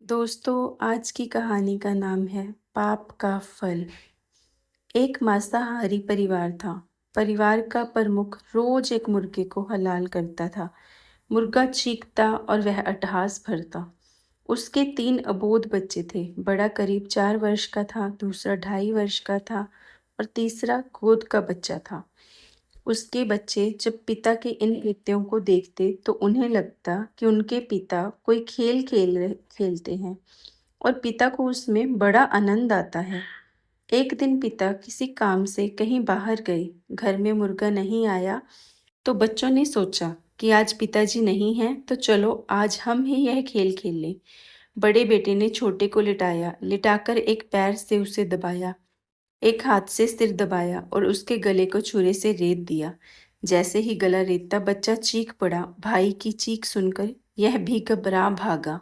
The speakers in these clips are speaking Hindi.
दोस्तों, आज की कहानी का नाम है पाप का फल। एक मांसाहारी परिवार था। परिवार का प्रमुख रोज एक मुर्गे को हलाल करता था। मुर्गा चीखता और वह अट्टहास भरता। उसके 3 अबोध बच्चे थे। बड़ा करीब 4 वर्ष का था, दूसरा 2.5 वर्ष का था और तीसरा गोद का बच्चा था। उसके बच्चे जब पिता के इन कृत्यों को देखते तो उन्हें लगता कि उनके पिता कोई खेलते हैं और पिता को उसमें बड़ा आनंद आता है। एक दिन पिता किसी काम से कहीं बाहर गए। घर में मुर्गा नहीं आया तो बच्चों ने सोचा कि आज पिताजी नहीं हैं तो चलो आज हम ही यह खेल खेल लें। बड़े बेटे ने छोटे को लिटाकर एक पैर से उसे दबाया, एक हाथ से सिर दबाया और उसके गले को छुरे से रेत दिया। जैसे ही गला रेतता बच्चा चीख पड़ा। भाई की चीख सुनकर यह भी घबरा भागा।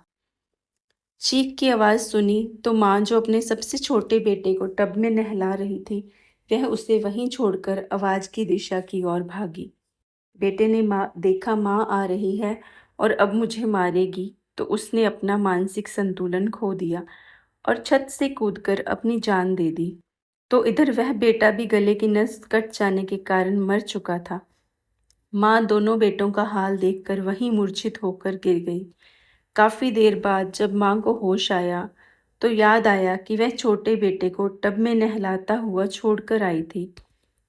चीख की आवाज़ सुनी तो माँ, जो अपने सबसे छोटे बेटे को टब में नहला रही थी, वह उसे वहीं छोड़कर आवाज़ की दिशा की ओर भागी। बेटे ने देखा माँ आ रही है और अब मुझे मारेगी, तो उसने अपना मानसिक संतुलन खो दिया और छत से कूदकर अपनी जान दे दी। तो इधर वह बेटा भी गले की नस कट जाने के कारण मर चुका था। माँ दोनों बेटों का हाल देखकर वहीं मूर्छित होकर गिर गई। काफ़ी देर बाद जब माँ को होश आया तो याद आया कि वह छोटे बेटे को टब में नहलाता हुआ छोड़कर आई थी,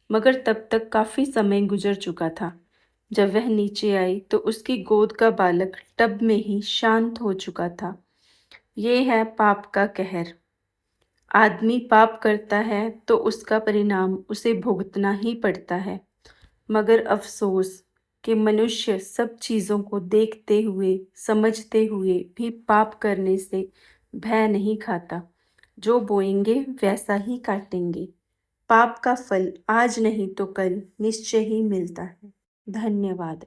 मगर तब तक काफ़ी समय गुजर चुका था। जब वह नीचे आई तो उसकी गोद का बालक टब में ही शांत हो चुका था। ये है पाप का कहर। आदमी पाप करता है तो उसका परिणाम उसे भुगतना ही पड़ता है, मगर अफसोस कि मनुष्य सब चीज़ों को देखते हुए, समझते हुए भी पाप करने से भय नहीं खाता। जो बोएंगे वैसा ही काटेंगे। पाप का फल आज नहीं तो कल निश्चय ही मिलता है। धन्यवाद।